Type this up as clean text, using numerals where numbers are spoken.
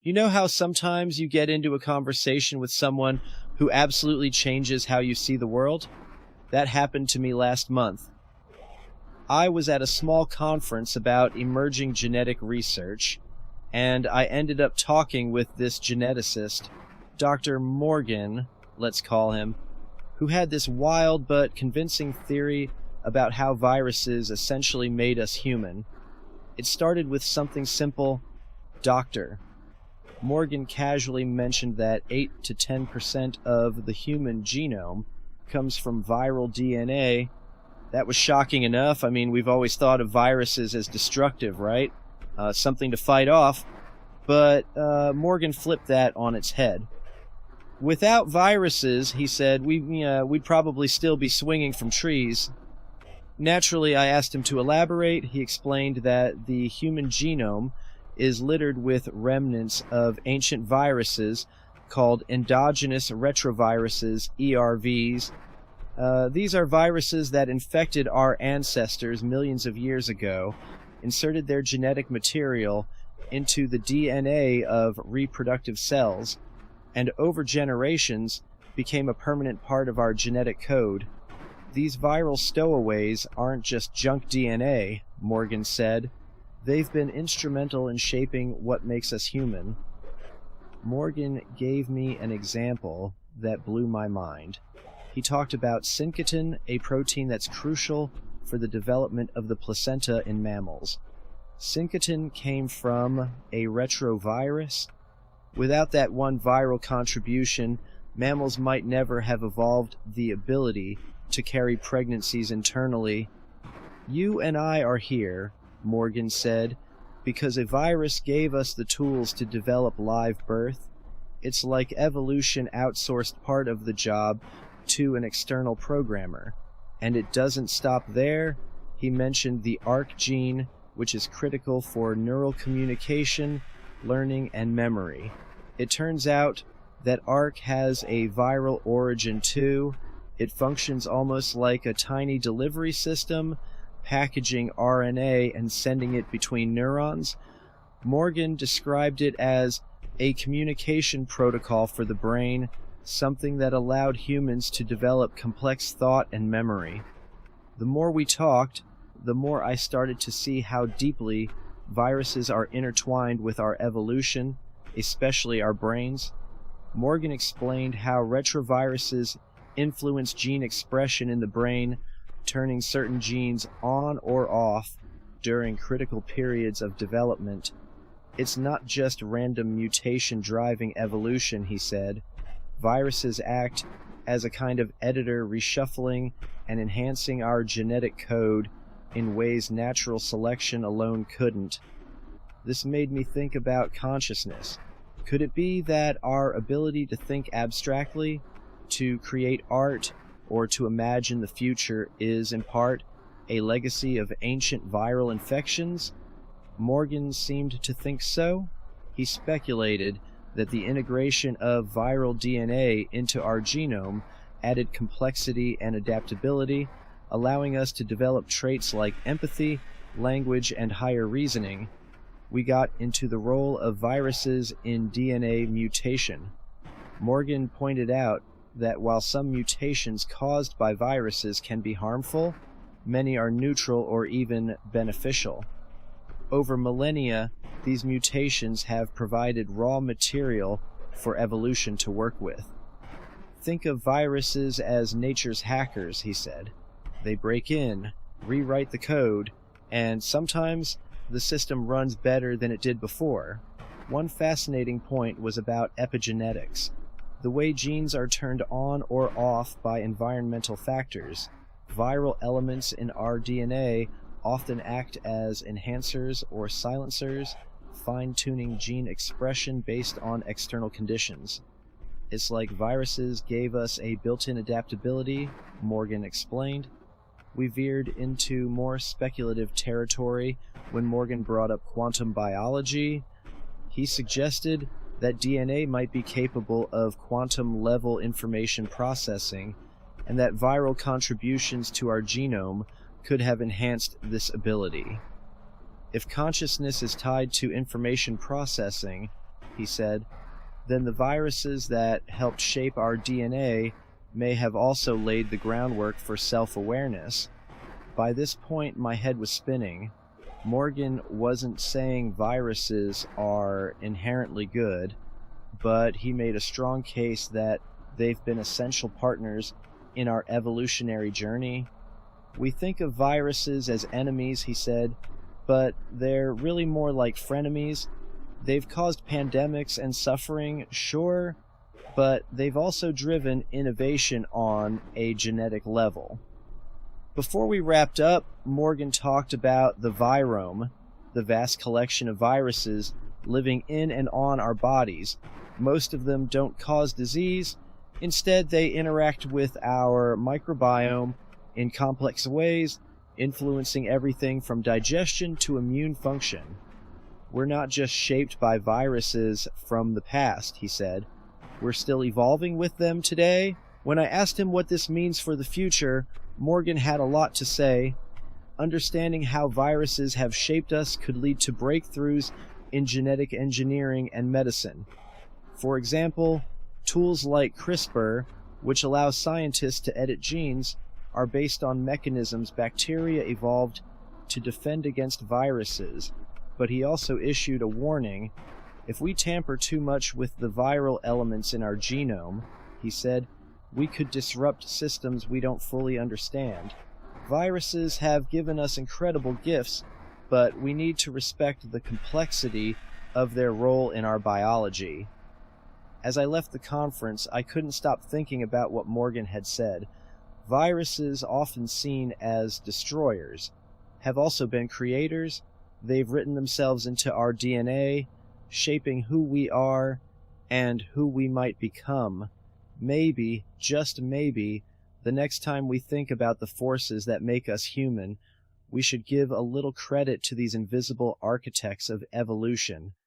You know how sometimes you get into a conversation with someone who absolutely changes how you see the world? That happened to me last month. I was at a small conference about emerging genetic research, and I ended up talking with this geneticist, Dr. Morgan, let's call him, who had this wild but convincing theory about how viruses essentially made us human. It started with something simple, doctor. Morgan casually mentioned that 8 to 10% of the human genome comes from viral DNA. That was shocking enough. I mean, we've always thought of viruses as destructive, right? Something to fight off. But Morgan flipped that on its head. Without viruses, he said, we'd probably still be swinging from trees. Naturally, I asked him to elaborate. He explained that the human genome is littered with remnants of ancient viruses called Endogenous Retroviruses, ERVs. These are viruses that infected our ancestors millions of years ago, inserted their genetic material into the DNA of reproductive cells, and over generations became a permanent part of our genetic code. These viral stowaways aren't just junk DNA, Morgan said. They've been instrumental in shaping what makes us human. Morgan gave me an example that blew my mind. He talked about syncytin, a protein that's crucial for the development of the placenta in mammals. Syncytin came from a retrovirus. Without that one viral contribution, mammals might never have evolved the ability to carry pregnancies internally. You and I are here, Morgan said, because a virus gave us the tools to develop live birth. It's like evolution outsourced part of the job to an external programmer. And it doesn't stop there. He mentioned the Arcgene, which is critical for neural communication, learning, and memory. It turns out that Arc has a viral origin too. It functions almost like a tiny delivery system, packaging RNA and sending it between neurons. Morgan described it as a communication protocol for the brain, something that allowed humans to develop complex thought and memory. The more we talked, the more I started to see how deeply viruses are intertwined with our evolution, especially our brains. Morgan explained how retroviruses influence gene expression in the brain, turning certain genes on or off during critical periods of development. It's not just random mutation driving evolution, he said. Viruses act as a kind of editor, reshuffling and enhancing our genetic code in ways natural selection alone couldn't. This made me think about consciousness. Could it be that our ability to think abstractly, to create art, or to imagine the future is, in part, a legacy of ancient viral infections? Morgan seemed to think so. He speculated that the integration of viral DNA into our genome added complexity and adaptability, allowing us to develop traits like empathy, language, and higher reasoning. We got into the role of viruses in DNA mutation. Morgan pointed out that while some mutations caused by viruses can be harmful, many are neutral or even beneficial. Over millennia, these mutations have provided raw material for evolution to work with. Think of viruses as nature's hackers, he said. They break in, rewrite the code, and sometimes the system runs better than it did before. One fascinating point was about epigenetics, the way genes are turned on or off by environmental factors. Viral elements in our DNA often act as enhancers or silencers, fine-tuning gene expression based on external conditions. It's like viruses gave us a built-in adaptability, Morgan explained. We veered into more speculative territory when Morgan brought up quantum biology. He suggested that DNA might be capable of quantum-level information processing, and that viral contributions to our genome could have enhanced this ability. If consciousness is tied to information processing, he said, then the viruses that helped shape our DNA may have also laid the groundwork for self-awareness. By this point, my head was spinning. Morgan wasn't saying viruses are inherently good, but he made a strong case that they've been essential partners in our evolutionary journey. We think of viruses as enemies, he said, but they're really more like frenemies. They've caused pandemics and suffering, sure, but they've also driven innovation on a genetic level. Before we wrapped up, Morgan talked about the Virome, the vast collection of viruses living in and on our bodies. Most of them don't cause disease. Instead, they interact with our microbiome in complex ways, influencing everything from digestion to immune function. We're not just shaped by viruses from the past, he said. We're still evolving with them today. When I asked him what this means for the future, Morgan had a lot to say. Understanding how viruses have shaped us could lead to breakthroughs in genetic engineering and medicine. For example, tools like CRISPR, which allows scientists to edit genes, are based on mechanisms bacteria evolved to defend against viruses. But he also issued a warning. If we tamper too much with the viral elements in our genome, he said, we could disrupt systems we don't fully understand. Viruses have given us incredible gifts, but we need to respect the complexity of their role in our biology. As I left the conference, I couldn't stop thinking about what Morgan had said. Viruses, often seen as destroyers, have also been creators. They've written themselves into our DNA, shaping who we are and who we might become. Maybe, just maybe, the next time we think about the forces that make us human, we should give a little credit to these invisible architects of evolution.